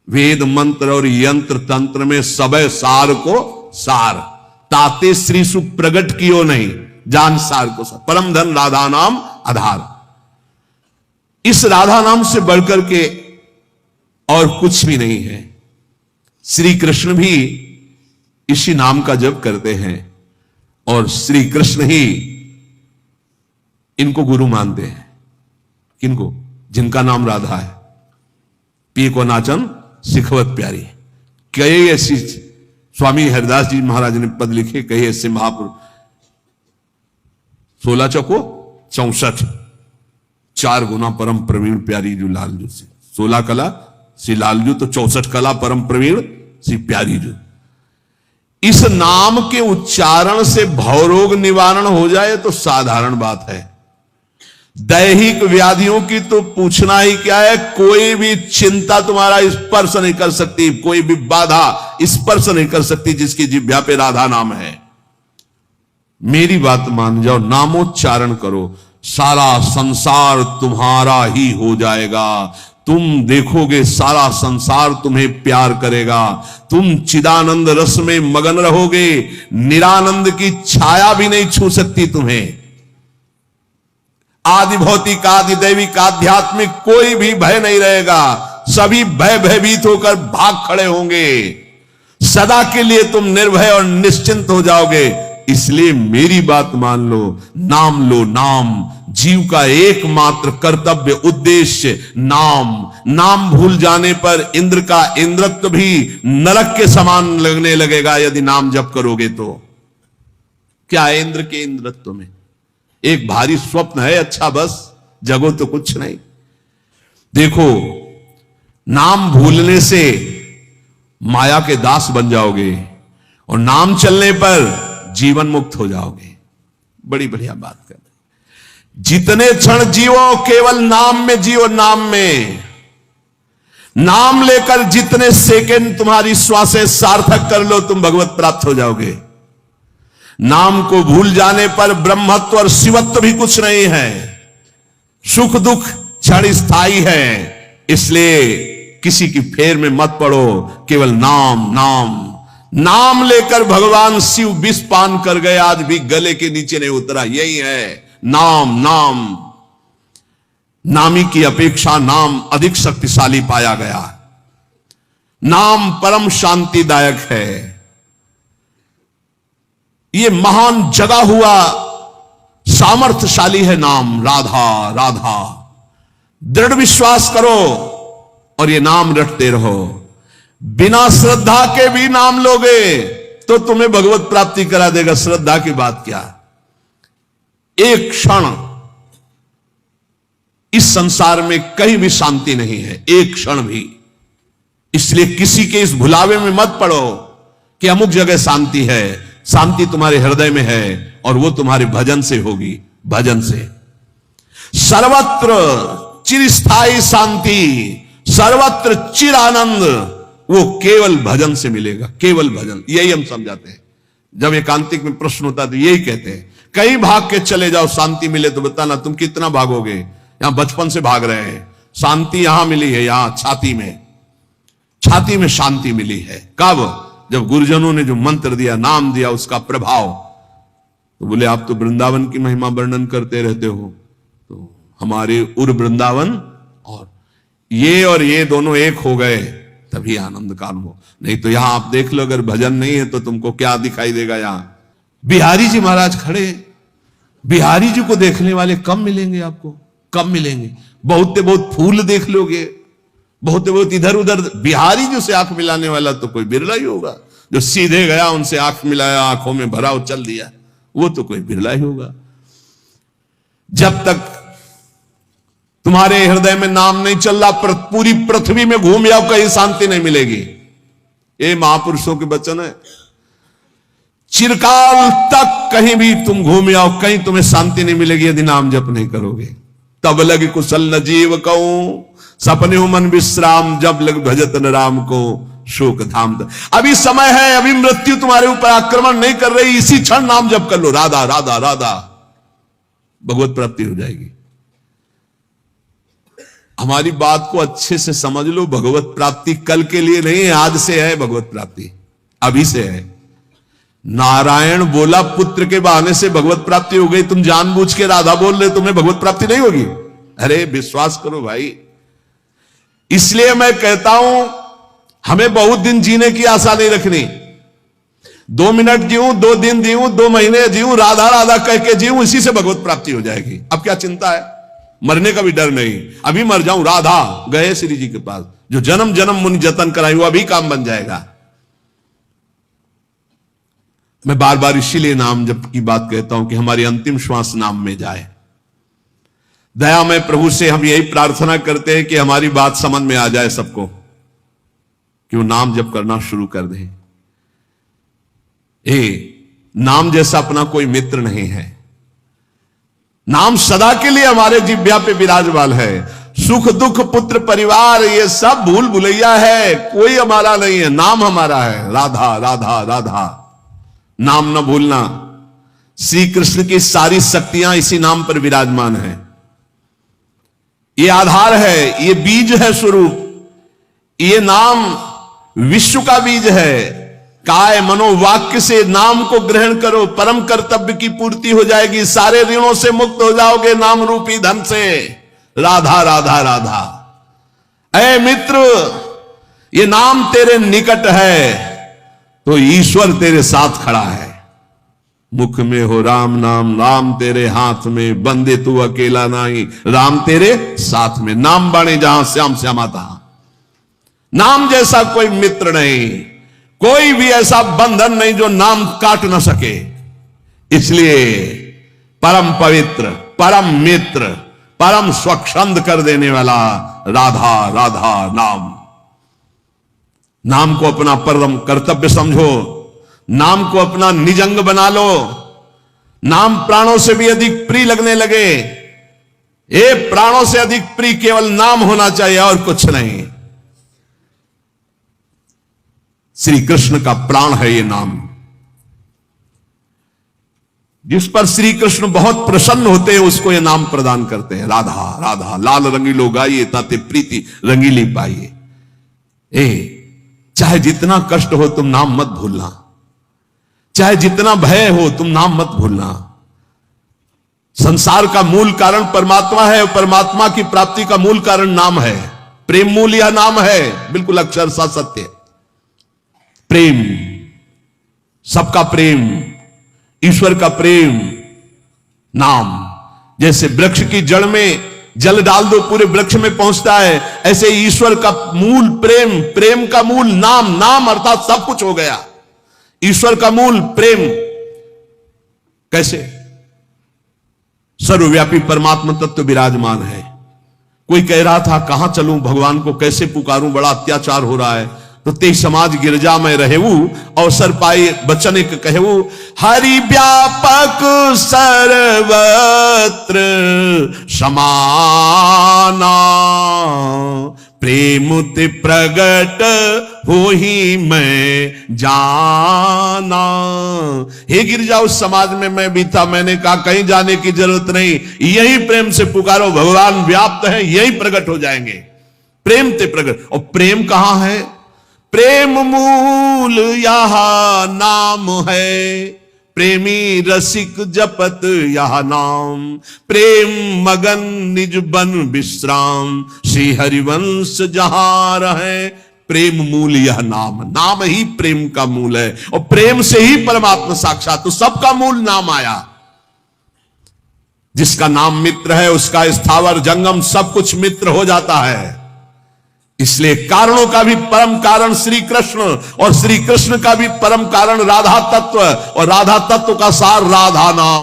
वेद मंत्र और यंत्र तंत्र में सबे सार को सार, ताते श्री सु प्रगट कियो नहीं, जान सार को सार। परम धन राधा नाम आधार। इस राधा नाम से बढ़कर के और कुछ भी नहीं है। श्री कृष्ण भी इसी नाम का जप करते हैं और श्री कृष्ण ही इनको गुरु मानते हैं। किनको? जिनका नाम राधा है। पी को नाचन सिखवत प्यारी। कई ऐसी स्वामी हरिदास जी महाराज ने पद लिखे, कई ऐसे महापुरुष। 16 चौको 64, 4 गुना परम प्रवीण प्यारी जो लालजू से। 16 कला श्री लालजू, तो 64 कला परम प्रवीण श्री प्यारी जो। इस नाम के उच्चारण से भवरोग निवारण हो जाए तो साधारण बात है। दैहिक व्याधियों की तो पूछना ही क्या है। कोई भी चिंता तुम्हारा स्पर्श नहीं कर सकती, कोई भी बाधा स्पर्श नहीं कर सकती जिसकी जिह्वा पे राधा नाम है। मेरी बात मान जाओ, नामोच्चारण करो, सारा संसार तुम्हारा ही हो जाएगा। तुम देखोगे सारा संसार तुम्हें प्यार करेगा। तुम चिदानंद रस में मगन रहोगे, निरानंद की छाया भी नहीं छू सकती तुम्हें। आदि भौतिक, आदि दैविक, आध्यात्मिक कोई भी भय नहीं रहेगा। सभी भय भयभीत होकर भाग खड़े होंगे। सदा के लिए तुम निर्भय और निश्चिंत हो जाओगे। इसलिए मेरी बात मान लो, नाम लो। नाम जीव का एकमात्र कर्तव्य उद्देश्य नाम। नाम भूल जाने पर इंद्र का इंद्रत्व भी नरक के समान लगने लगेगा यदि नाम जप करोगे तो। क्या है इंद्र के इंद्रत्व में? एक भारी स्वप्न है, अच्छा बस, जगो तो कुछ नहीं। देखो, नाम भूलने से माया के दास बन जाओगे और नाम चलने पर जीवन मुक्त हो जाओगे। बड़ी बढ़िया बात कर रहे। जितने क्षण जियो केवल नाम में जियो, नाम में। नाम लेकर जितने सेकंड तुम्हारी श्वासें सार्थक कर लो, तुम भगवत प्राप्त हो जाओगे। नाम को भूल जाने पर ब्रह्मत्व और शिवत्व भी कुछ नहीं है। सुख दुख क्षण स्थायी है। इसलिए किसी की फेर में मत पड़ो, केवल नाम नाम। नाम लेकर भगवान शिव विष पान कर गए, आज भी गले के नीचे नहीं उतरा। यही है नाम नाम। नामी की अपेक्षा नाम अधिक शक्तिशाली पाया गया। नाम परम शांतिदायक है। ये महान जगा हुआ सामर्थ्यशाली है नाम। राधा राधा। दृढ़ विश्वास करो और ये नाम रटते रहो। बिना श्रद्धा के भी नाम लोगे तो तुम्हें भगवत प्राप्ति करा देगा। श्रद्धा की बात क्या? एक क्षण इस संसार में कहीं भी शांति नहीं है, एक क्षण भी। इसलिए किसी के इस भुलावे में मत पड़ो कि अमुक जगह शांति है। शांति तुम्हारे हृदय में है और वो तुम्हारे भजन से होगी। भजन से सर्वत्र चिरस्थायी शांति, सर्वत्र चिर आनंद, वो केवल भजन से मिलेगा। केवल भजन, यही हम समझाते हैं। जब एकांतिक में प्रश्न होता है तो यही कहते हैं, कहीं भाग के चले जाओ शांति मिले तो बताना। तुम कितना भागोगे? यहां बचपन से भाग रहे हैं। शांति यहां मिली है, यहां छाती में। छाती में शांति मिली है। कब? जब गुरुजनों ने जो मंत्र दिया, नाम दिया, उसका प्रभाव। तो बोले आप तो वृंदावन की महिमा वर्णन करते रहते हो, तो हमारे उर वृंदावन और ये दोनों एक हो गए तभी आनंद काल हो। नहीं तो यहां आप देख लो, अगर भजन नहीं है तो तुमको क्या दिखाई देगा? यहां बिहारी जी महाराज खड़े। बिहारी जी को देखने वाले कम मिलेंगे आपको, कम मिलेंगे। बहुत बहुत फूल देख लोगे, बहुत बहुत इधर उधर। बिहारी जी से आंख मिलाने वाला तो कोई बिरला ही होगा। जो सीधे गया उनसे आंख मिलाया, आंखों में भरा और चल दिया, वो तो कोई बिरला ही होगा। जब तक तुम्हारे हृदय में नाम नहीं चल रहा, पूरी पृथ्वी में घूम जाओ, कहीं शांति नहीं मिलेगी। ये महापुरुषों के वचन है। चिरकाल तक कहीं भी तुम घूम जाओ, कहीं तुम्हें शांति नहीं मिलेगी यदि नाम जप नहीं करोगे। तब लग कुशल न जीव कहूं, सपने मन विश्राम, जब लग भजत न राम को शोक धाम। अभी समय है, अभी मृत्यु तुम्हारे ऊपर आक्रमण नहीं कर रही। इसी क्षण नाम जप कर लो, राधा राधा राधा, भगवत प्राप्ति हो जाएगी। हमारी बात को अच्छे से समझ लो, भगवत प्राप्ति कल के लिए नहीं है, आज से है भगवत प्राप्ति, अभी से है। नारायण बोला पुत्र के बहाने से भगवत प्राप्ति हो गई, तुम जानबूझ के राधा बोल रहे, तुम्हें भगवत प्राप्ति नहीं होगी? अरे विश्वास करो भाई। इसलिए मैं कहता हूं हमें बहुत दिन जीने की आशा नहीं रखनी। 2 मिनट जीऊं, 2 दिन जीऊं, 2 महीने जीऊं, राधा राधा कह के जीऊं, इसी से भगवत प्राप्ति हो जाएगी। अब क्या चिंता है? मरने का भी डर नहीं। अभी मर जाऊं, राधा गए श्री जी के पास, जो जन्म जन्म मुनि जतन कराई वो अभी काम बन जाएगा। मैं बार बार इसीलिए नाम जप की बात कहता हूं कि हमारी अंतिम श्वास नाम में जाए। दया में प्रभु से हम यही प्रार्थना करते हैं कि हमारी बात समझ में आ जाए सबको, कि वो नाम जप करना शुरू कर दें। नाम जैसा अपना कोई मित्र नहीं है। नाम सदा के लिए हमारे जिह्वा पे विराजमान है। सुख दुख पुत्र परिवार ये सब भूल भुलैया है, कोई हमारा नहीं है, नाम हमारा है। राधा राधा राधा, नाम न भूलना। श्री कृष्ण की सारी शक्तियां इसी नाम पर विराजमान है। ये आधार है, ये बीज है स्वरूप। ये नाम विश्व का बीज है। काय मनोवाक्य से नाम को ग्रहण करो, परम कर्तव्य की पूर्ति हो जाएगी, सारे ऋणों से मुक्त हो जाओगे नाम रूपी धन से। राधा राधा राधा। ऐ मित्र, ये नाम तेरे निकट है तो ईश्वर तेरे साथ खड़ा है। मुख में हो राम नाम, राम तेरे हाथ में, बंदे तू अकेला नहीं, राम तेरे साथ में। नाम बाणे जहां श्याम श्यामा तहां। नाम जैसा कोई मित्र नहीं, कोई भी ऐसा बंधन नहीं जो नाम काट न सके। इसलिए परम पवित्र, परम मित्र, परम स्वच्छंद कर देने वाला राधा राधा नाम। नाम को अपना परम कर्तव्य समझो, नाम को अपना निजंग बना लो। नाम प्राणों से भी अधिक प्रिय लगने लगे। ये प्राणों से अधिक प्रिय केवल नाम होना चाहिए और कुछ नहीं। श्री कृष्ण का प्राण है ये नाम, जिस पर श्री कृष्ण बहुत प्रसन्न होते हैं उसको ये नाम प्रदान करते हैं। राधा राधा लाल रंगीलो गाइए, ताते प्रीति रंगीली पाइए। चाहे जितना कष्ट हो तुम नाम मत भूलना, चाहे जितना भय हो तुम नाम मत भूलना। संसार का मूल कारण परमात्मा है और परमात्मा की प्राप्ति का मूल कारण नाम है। प्रेम मूल यह नाम है, बिल्कुल अक्षरशः सत्य। प्रेम, सबका प्रेम, ईश्वर का प्रेम, नाम। जैसे वृक्ष की जड़ में जल डाल दो पूरे वृक्ष में पहुंचता है, ऐसे ईश्वर का मूल प्रेम, प्रेम का मूल नाम। नाम अर्थात सब कुछ हो गया। ईश्वर का मूल प्रेम। कैसे? सर्वव्यापी परमात्मा तत्व विराजमान है। कोई कह रहा था कहां चलूं, भगवान को कैसे पुकारूं, बड़ा अत्याचार हो रहा है। तो ते समाज गिरजा में रहेवू, अवसर पाए बचन एक कहवू। हरि व्यापक सर्वत्र समाना, प्रेमुति प्रगट हो ही मैं जाना। हे गिरजा उस समाज में मैं भी था, मैंने कहा कहीं जाने की जरूरत नहीं, यही प्रेम से पुकारो, भगवान व्याप्त है, यही प्रकट हो जाएंगे। प्रेम ते प्रगट। और प्रेम कहां है? प्रेम मूल यह नाम है, प्रेमी रसिक जपत यह नाम। प्रेम मगन निज बन विश्राम, श्री हरिवंश जहां रहे। प्रेम मूल यह नाम, नाम ही प्रेम का मूल है और प्रेम से ही परमात्मा साक्षात। तो सबका मूल नाम आया। जिसका नाम मित्र है उसका स्थावर जंगम सब कुछ मित्र हो जाता है। इसलिए कारणों का भी परम कारण श्री कृष्ण और श्री कृष्ण का भी परम कारण राधा तत्व और राधा तत्व का सार राधा नाम।